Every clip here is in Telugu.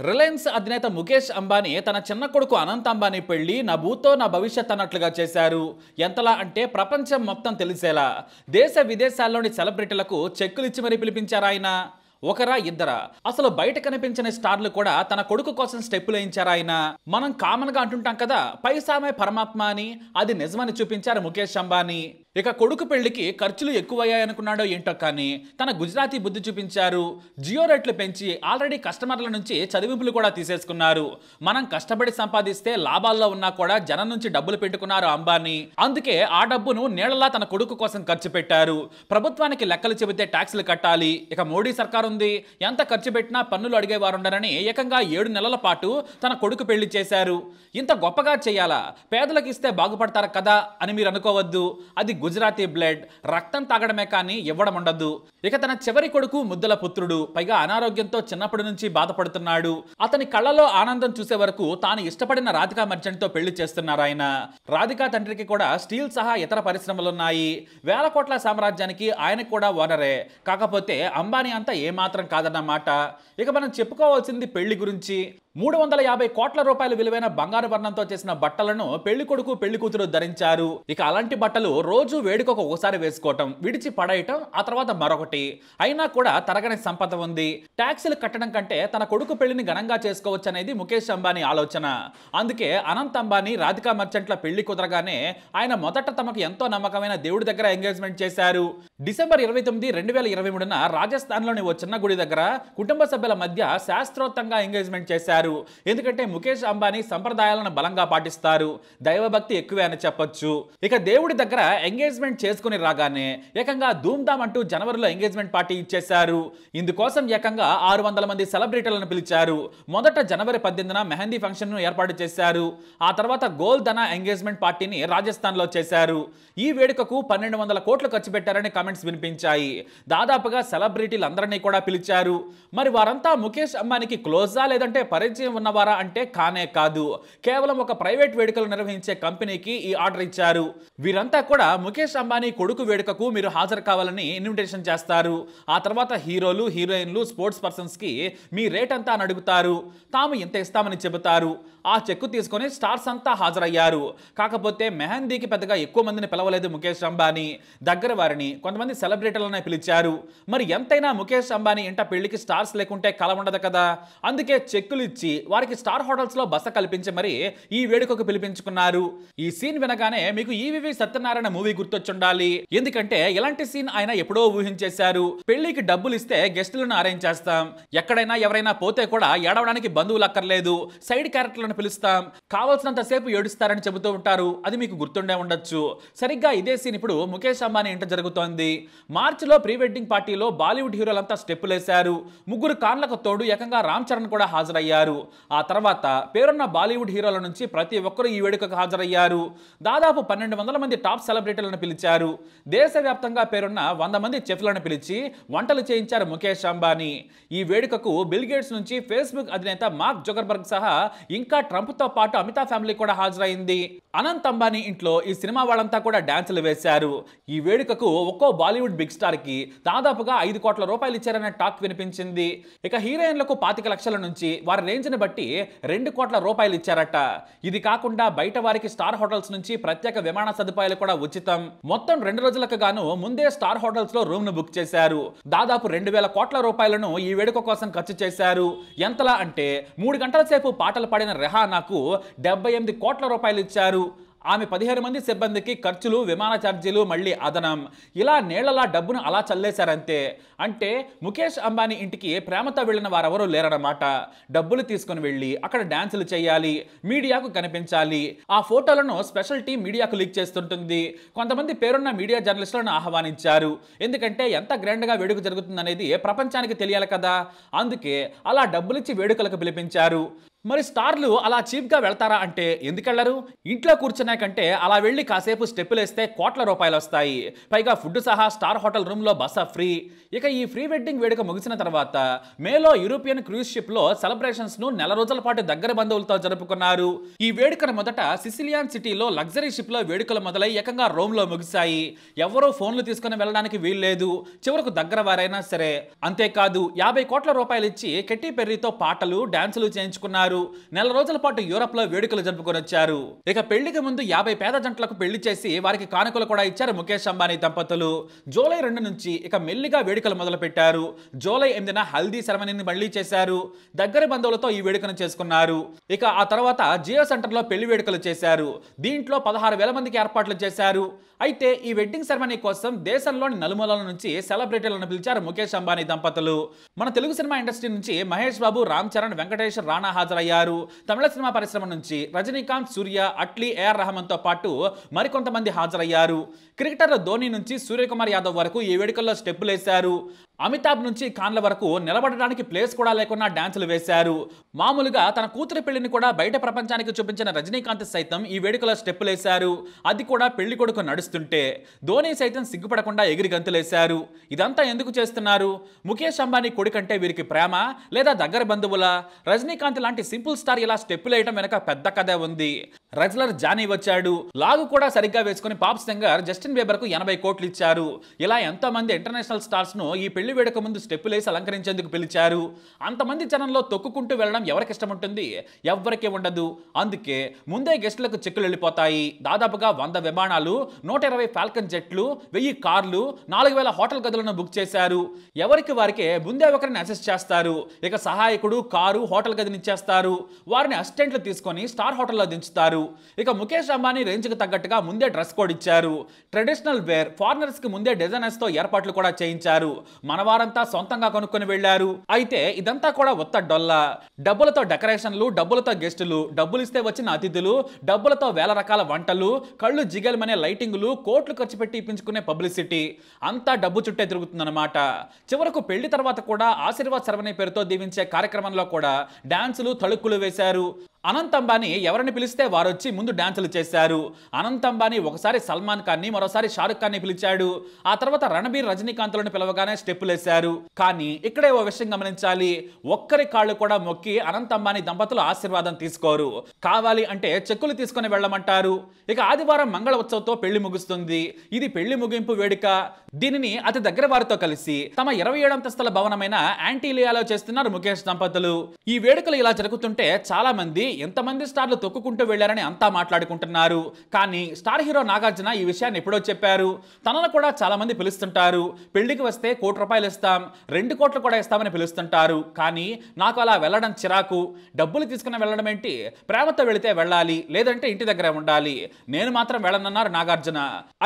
రిలయన్స్ అధినేత ముఖేష్ అంబానీ తన చిన్న కొడుకు అనంత్ అంబానీ పెళ్లి నా భూతో నా భవిష్యత్ అన్నట్లుగా చేశారు. ఎంతలా అంటే ప్రపంచం మొత్తం తెలిసేలా దేశ విదేశాల్లోని సెలబ్రిటీలకు చెక్కులు ఇచ్చి మరీ పిలిపించారు ఆయన. ఒకరా ఇద్దరా, అసలు బయట కనిపించని స్టార్లు కూడా తన కొడుకు కోసం స్టెప్పులు వేయించారు ఆయన. మనం కామన్ గా అంటుంటాం కదా, పైసామే పరమాత్మ అని, అది నిజమని చూపించారు ముఖేష్ అంబానీ. ఇక కొడుకు పెళ్లికి ఖర్చులు ఎక్కువయ్యాయనుకున్నాడో ఏంటో కానీ తన గుజరాతీ బుద్ధి చూపించారు. జియో రేట్లు పెంచి ఆల్రెడీ కస్టమర్ల నుంచి చదివింపులు కూడా తీసేసుకున్నారు. మనం కష్టపడి సంపాదిస్తే లాభాల్లో ఉన్నా కూడా జనం నుంచి డబ్బులు పెట్టుకున్నారు అంబానీ. అందుకే ఆ డబ్బును నీళ్లలా తన కొడుకు కోసం ఖర్చు పెట్టారు. ప్రభుత్వానికి లెక్కలు చెబితే ట్యాక్సులు కట్టాలి. ఇక మోడీ సర్కార్ ఉంది, ఎంత ఖర్చు పెట్టినా పన్నులు అడిగేవారుండరని ఏకంగా 7 నెలల పాటు తన కొడుకు పెళ్లి చేశారు. ఇంత గొప్పగా చేయాలా, పేదలకు ఇస్తే బాగుపడతారు కదా అని మీరు అనుకోవద్దు. అది గుజరాతీ బ్లడ్, రక్తం తాగడమే కానీ ఇవ్వడం ఉండదు. ఇక తన చివరి కొడుకు ముద్దుల పుత్రుడు, పైగా అనారోగ్యంతో చిన్నప్పటి నుంచి బాధపడుతున్నాడు. అతని కళ్ళలో ఆనందం చూసే వరకు తాను ఇష్టపడిన రాధికా మర్చెంట్ తో పెళ్లి చేస్తున్నారు ఆయన. రాధికా తండ్రికి కూడా స్టీల్ సహా ఇతర పరిశ్రమలున్నాయి. వేల కోట్ల సామ్రాజ్యానికి ఆయన కూడా ఓనరే. కాకపోతే అంబానీ అంతా ఏమాత్రం కాదన్నమాట. ఇక మనం చెప్పుకోవాల్సింది పెళ్లి గురించి. 350 కోట్ల రూపాయల విలువైన బంగారు వర్ణంతో చేసిన బట్టలను పెళ్లి కొడుకు పెళ్లి కూతురు ధరించారు. ఇక అలాంటి బట్టలు రోజు వేడుకకు ఒకసారి వేసుకోవటం, విడిచి పడేయటం, ఆ తర్వాత మరొకటి. అయినా కూడా తరగని సంపద ఉంది. ట్యాక్సులు కట్టడం కంటే తన కొడుకు పెళ్లిని ఘనంగా చేసుకోవచ్చు అనేది ముఖేష్ అంబానీ ఆలోచన. అందుకే అనంత్ అంబానీ రాధికా మర్చెంట్ల పెళ్లి కుదరగానే ఆయన మొదట తమకు ఎంతో నమ్మకమైన దేవుడి దగ్గర ఎంగేజ్మెంట్ చేశారు. డిసెంబర్ 29, 2023న రాజస్థాన్లోని ఓ చిన్న గుడి దగ్గర కుటుంబ సభ్యుల మధ్య శాస్త్రోక్తంగా ఎంగేజ్మెంట్ చేశారు. ఎందుకంటే ముఖేష్ అంబానీ సంప్రదాయాలను బలంగా పాటిస్తారు. దైవభక్తి ఎక్కువే అని చెప్పొచ్చు. ఇక దేవుడి దగ్గర ఎంగేజ్మెంట్ చేసుకుని రాగానే ఏకంగా ధూమ్ధామ్ అంటూ జనవరిలో ఎంగేజ్మెంట్ పార్టీ ఇచ్చేశారు. ఇందుకోసం ఏకంగా 600 మంది సెలబ్రిటీలను పిలిచారు. మొదట జనవరి 18న మెహందీ ఫంక్షన్ ను ఏర్పాటు చేశారు. ఆ తర్వాత గోల్దనా ఎంగేజ్మెంట్ పార్టీని రాజస్థాన్ లో చేశారు. ఈ వేడుకకు 1200 కోట్లు ఖర్చు పెట్టారని కామెంట్స్ వినిపించాయి. దాదాపుగా సెలబ్రిటీలందరినీ కూడా పిలిచారు. మరి వారంతా ముఖేష్ అంబానీకి క్లోజా లేదంటే పరిచయం ఉన్నవారా అంటే కానే కాదు. కేవలం ఒక ప్రైవేట్ వేడుకలు నిర్వహించే కంపెనీకి ఈ ఆర్డర్ ఇచ్చారు. వీరంతా కూడా ముఖేష్ అంబానీ కొడుకు వేడుకకు మీరు హాజరు కావాలని ఇన్విటేషన్ చేస్తారు. ఆ తర్వాత హీరోలు, హీరోయిన్లు, స్పోర్ట్స్ పర్సన్స్ కి మీ రేట్ అంతా అని అడుగుతారు. తాము ఇంత ఇస్తామని చెబుతారు. ఆ చెక్కు తీసుకొని స్టార్స్ అంతా హాజరయ్యారు. కాకపోతే మెహందీకి పెద్దగా ఎక్కువ మందిని పిలవలేదు ముఖేష్ అంబానీ. దగ్గర వారిని, కొంతమంది సెలబ్రిటీలనే పిలిచారు. మరి ఎంతైనా ముఖేష్ అంబానీ ఇంట పెళ్లికి స్టార్స్ లేకుంటే కల ఉండదు కదా. అందుకే చెక్కులు ఇచ్చి వారికి స్టార్ హోటల్స్ లో బస కల్పించి మరి ఈ వేడుకకు పిలిపించుకున్నారు. ఈ సీన్ వినగానే మీకు ఈవీవి సత్యనారాయణ మూవీ గుర్తొచ్చుండాలి. ఎందుకంటే ఇలాంటి సీన్ ఆయన ఎప్పుడో ఊహించేశారు. పెళ్లికి డబ్బులు ఇస్తే గెస్టులను అరేంజ్ చేస్తాం. ఎక్కడైనా ఎవరైనా పోతే కూడా ఏడవడానికి బంధువులు అక్కర్లేదు, సైడ్ క్యారెక్టర్లను పిలుస్తాం, కావాల్సినంత సేపు ఏడుస్తారని చెబుతూ ఉంటారు. అది మీకు గుర్తుండే ఉండొచ్చు. సరిగ్గా ఇదే సీన్ ఇప్పుడు ముఖేష్ అంబానీ ఇంట జరుగుతోంది. మార్చిలో ప్రీ వెడ్డింగ్ పార్టీలో బాలీవుడ్ హీరోలంతా స్టెప్పులేశారు. 3 కార్లకు తోడు ఏకంగా రామ్ చరణ్ కూడా హాజరయ్యారు. ఆ తర్వాత పేరున్న బాలీవుడ్ హీరోల నుంచి ప్రతి ఒక్కరూ ఈ వేడుకకు హాజరయ్యారు. దాదాపు 1200 మంది టాప్ సెలబ్రిటీలను పిలిచారు. దేశవ్యాప్తంగా పేరున్న 100 మంది చెఫ్లను పిలిచి వంటలు చేయించారు ముఖేష్ అంబానీ. ఈ వేడుకకు బిల్ గేట్స్ నుంచి ఫేస్బుక్ అధినేత మార్క్ జుకర్బర్గ్ సహా ఇంకా ట్రంప్ తో పాటు అమితాబ్ ఫ్యామిలీ కూడా హాజరైంది. అనంత్ అంబానీ ఇంట్లో ఈ సినిమా వాళ్ళంతా కూడా డాన్సులు వేశారు. ఈ వేడుకకు ఒక్కో బాలీవుడ్ బిగ్ స్టార్ కి దాదాపుగా 5 కోట్ల రూపాయలు ఇచ్చారనే టాక్ వినిపించింది. ఇక హీరోయిన్లకు 25 లక్షల నుంచి వారి రేంజ్ ని బట్టి 2 కోట్ల రూపాయలు ఇచ్చారట. ఇది కాకుండా బయట వారికి స్టార్ హోటల్స్ నుంచి ప్రత్యేక విమాన సదుపాయాలు కూడా ఉచితం. మొత్తం 2 రోజులకు గాను ముందే స్టార్ హోటల్స్ లో రూమ్ ను బుక్ చేశారు. దాదాపు 2000 కోట్ల రూపాయలను ఈ వేడుక కోసం ఖర్చు చేశారు. ఎంతలా అంటే 3 గంటల సేపు పాటలు పాడిన రెహానాకు 78 కోట్ల రూపాయలు ఇచ్చారు. ఆమె 15 మంది సిబ్బందికి ఖర్చులు, విమాన ఛార్జీలు మళ్ళీ అదనం. ఇలా నీళ్లలా డబ్బును అలా చల్లేశారంతే. అంటే ముఖేష్ అంబానీ ఇంటికి ప్రేమతో వెళ్ళిన వారెవరూ లేరన్నమాట. డబ్బులు తీసుకుని వెళ్ళి అక్కడ డాన్సులు చేయాలి, మీడియాకు కనిపించాలి. ఆ ఫోటోలను స్పెషల్ టీం మీడియాకు లీక్ చేస్తుంటుంది. కొంతమంది పేరున్న మీడియా జర్నలిస్టులను ఆహ్వానించారు. ఎందుకంటే ఎంత గ్రాండ్గా వేడుక జరుగుతుందనేది ప్రపంచానికి తెలియాలి కదా. అందుకే అలా డబ్బులిచ్చి వేడుకలకు పిలిపించారు. మరి స్టార్లు అలా చీప్గా వెళ్తారా అంటే ఎందుకెళ్లరు? ఇంట్లో కూర్చునే కంటే అలా వెళ్ళి కాసేపు స్టెప్పులు వేస్తే కోట్ల రూపాయలు వస్తాయి. పైగా ఫుడ్ సహా స్టార్ హోటల్ రూమ్లో బస ఫ్రీ. ఇక ఈ ఫ్రీ వెడ్డింగ్ వేడుక ముగిసిన తర్వాత మేలో యూరోపియన్ క్రూజ్ షిప్లో సెలబ్రేషన్స్ను నెల రోజుల పాటు దగ్గర బంధువులతో జరుపుకున్నారు. ఈ వేడుకను మొదట సిసిలియన్ సిటీలో లగ్జరీ షిప్లో వేడుకలు మొదలై ఏకంగా రోమ్లో ముగిశాయి. ఎవరూ ఫోన్లు తీసుకుని వెళ్ళడానికి వీల్లేదు, చివరకు దగ్గర వారైనా సరే. అంతేకాదు 50 కోట్ల రూపాయలు ఇచ్చి కెట్టి పెర్రీతో పాటలు డాన్సులు చేయించుకున్నారు. నెల రోజుల పాటు యూరప్ లో వేడుకలు జరుపుకొని వచ్చారు. ఇక పెళ్లికి ముందు 50 పేద జంటలకు పెళ్లి చేసి వారికి కానుకలు కూడా ఇచ్చారు ముఖేష్ అంబానీ దంపతులు. జూలై 2 నుంచి ఇక మెల్లిగా వేడుకలు మొదలు పెట్టారు. జూలై 8న హల్దీ సెరమనీని మళ్లీ చేశారు. దగ్గరి బంధువులతో ఈ వేడుకను చేసుకున్నారు. ఇక ఆ తర్వాత జియో సెంటర్ లో పెళ్లి వేడుకలు చేశారు. దీంట్లో 16,000 మందికి ఏర్పాట్లు చేశారు. అయితే ఈ వెడ్డింగ్ సెరమనీ కోసం దేశంలోని నలుమూలల నుంచి సెలబ్రిటీలను పిలిచారు ముఖేష్ అంబానీ దంపతులు. మన తెలుగు సినిమా ఇండస్ట్రీ నుంచి మహేష్ బాబు, రామ్ చరణ్, వెంకటేష్, రాణా హాజరయ్యారు. తమిళ సినిమా పరిశ్రమ నుంచి రజనీకాంత్, సూర్య, అట్లీ, ఏఆర్ రెహమాన్ తో పాటు మరికొంతమంది హాజరయ్యారు. క్రికెటర్ల ధోని నుంచి సూర్యకుమార్ యాదవ్ వరకు ఈ వేడుకల్లో స్టెప్పులు వేశారు. అమితాబ్ నుంచి ఖాన్ల వరకు నిలబడడానికి ప్లేస్ కూడా లేకుండా డాన్సులు వేశారు. మామూలుగా తన కూతురి పెళ్లిని కూడా బయట ప్రపంచానికి చూపించిన రజనీకాంత్ సైతం ఈ వేడుకలో స్టెప్పులు వేశారు. అది కూడా పెళ్లి కొడుకు నడుస్తుంటే ధోని సైతం సిగ్గుపడకుండా ఎగిరి గంతులేశారు. ఇదంతా ఎందుకు చేస్తున్నారు? ముఖేష్ అంబానీ కొడుకంటే వీరికి ప్రేమ లేదా దగ్గర బంధువుల? రజనీకాంత్ లాంటి సింపుల్ స్టార్ ఇలా స్టెప్పులు వేయడం వెనక పెద్ద కథ ఉంది. రెజ్లర్ జానీ వచ్చాడు. లాగు కూడా సరిగ్గా వేసుకుని పాప్ సింగర్ జస్టిన్ బీబర్ కు 80 కోట్లు ఇచ్చారు. ఇలా ఎంతో మంది ఇంటర్నేషనల్ స్టార్స్ ను ఈ పెళ్లి వేడుక ముందు స్టెప్పులేసి అలంకరించేందుకు పిలిచారు. అంతమంది జనంలో తొక్కుకుంటూ వెళ్ళడం ఎవరికి ఇష్టం ఉంటుంది? ఎవ్వరికీ ఉండదు. అందుకే ముందే గెస్టులకు చెక్కులు వెళ్ళిపోతాయి. దాదాపుగా 100 విమానాలు, 120 ఫాల్కన్ జెట్లు, 1000 కార్లు, 4000 హోటల్ గదులను బుక్ చేశారు. ఎవరికి వారికే ముందే ఒకరిని అసిస్ట్ చేస్తారు. ఇక సహాయకుడు, కారు, హోటల్ గదిని ఇచ్చేస్తారు. వారిని అసిస్టెంట్లు తీసుకొని స్టార్ హోటల్లో దించుతారు. ఇక ముఖేష్ అంబానీ రేంజ్ కు తగ్గట్టుగా ముందే డ్రెస్ కోడ్ ఇచ్చారు. ట్రెడిషనల్ వేర్, ఫారినర్స్ కి ముందే డిజైనర్స్ తో ఏర్పాట్లు కూడా చేయించారు. మనవారంతా సొంతంగా కొనుక్కొని వెళ్లారు. అయితే ఇదంతా కూడా ఉత్త డొల్ల. డబ్బులతో డెకరేషన్లు, డబ్బులతో గెస్టులు, డబ్బులు ఇస్తే వచ్చిన అతిథులు, డబ్బులతో వేల రకాల వంటలు, కళ్ళు జిగేలమనే లైటింగులు, కోట్లు ఖర్చు పెట్టి ఇప్పించుకునే పబ్లిసిటీ అంతా డబ్బు చుట్టే తిరుగుతుందన్నమాట. చివరకు పెళ్లి తర్వాత కూడా ఆశీర్వాద్ సెరమనీ పేరుతో దీవించే కార్యక్రమంలో కూడా డాన్సులు, తళుక్కులు వేశారు. అనంత్ అంబానీ ఎవరిని పిలిస్తే వారొచ్చి ముందు డాన్సులు చేశారు. అనంత్ అంబానీ ఒకసారి సల్మాన్ ఖాన్ని, మరోసారి షారుఖ్ ఖాన్ని పిలిచాడు. ఆ తర్వాత రణబీర్, రజనీకాంత్లను పిలవగానే స్టెప్పులు వేశారు. కానీ ఇక్కడే ఓ విషయం గమనించాలి. ఒక్కరి కాళ్ళు కూడా మొక్కి అనంత్ అంబానీ దంపతులు ఆశీర్వాదం తీసుకోరు. కావాలి అంటే చెక్కులు తీసుకుని వెళ్ళమంటారు. ఇక ఆదివారం మంగళ ఉత్సవంతో పెళ్లి ముగుస్తుంది. ఇది పెళ్లి ముగింపు వేడుక. దీనిని అతి దగ్గర వారితో కలిసి తమ 27 అంతస్తుల భవనమైన యాంటీలియాలో చేస్తున్నారు ముఖేష్ దంపతులు. ఈ వేడుకలు ఇలా జరుగుతుంటే చాలా మంది ఎంతమంది స్టార్లు తొక్కుకుంటూ వెళ్లారని అంతా మాట్లాడుకుంటున్నారు. కానీ స్టార్ హీరో నాగార్జున ఈ విషయాన్ని ఎప్పుడో చెప్పారు. తనను కూడా చాలా మంది పిలుస్తుంటారు. పెళ్లికి వస్తే ₹1 కోటి ఇస్తాం, 2 కోట్లు కూడా ఇస్తామని పిలుస్తుంటారు. కానీ నాకు అలా వెళ్ళడం చిరాకు. డబ్బులు తీసుకుని వెళ్ళడం ఏంటి? ప్రేమతో వెళితే వెళ్ళాలి, లేదంటే ఇంటి దగ్గరే ఉండాలి. నేను మాత్రం వెళ్ళనన్నారు నాగార్జున.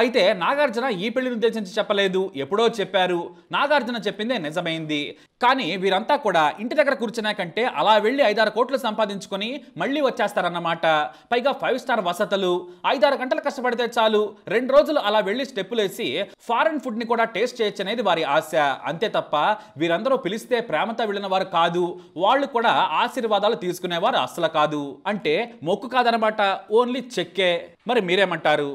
అయితే నాగార్జున ఈ పెళ్లిని ఉద్దేశించి చెప్పలేదు, ఎప్పుడో చెప్పారు. నాగార్జున చెప్పిందే నిజమైంది. కానీ వీరంతా కూడా ఇంటి దగ్గర కూర్చునే కంటే అలా వెళ్ళి 5-6 కోట్లు సంపాదించుకొని మళ్ళీ వచ్చేస్తారన్నమాట. పైగా 5 స్టార్ వసతులు. 5-6 గంటలు కష్టపడితే చాలు. 2 రోజులు అలా వెళ్ళి స్టెప్పులేసి ఫారెన్ ఫుడ్ ని కూడా టేస్ట్ చేయొచ్చు అనేది వారి ఆశ. అంతే తప్ప వీరందరూ పిలిస్తే ప్రేమతో వెళ్ళిన వారు కాదు. వాళ్ళు కూడా ఆశీర్వాదాలు తీసుకునేవారు అస్సలు కాదు. అంటే మొక్కు కాదనమాట, ఓన్లీ చెక్కే. మరి మీరేమంటారు?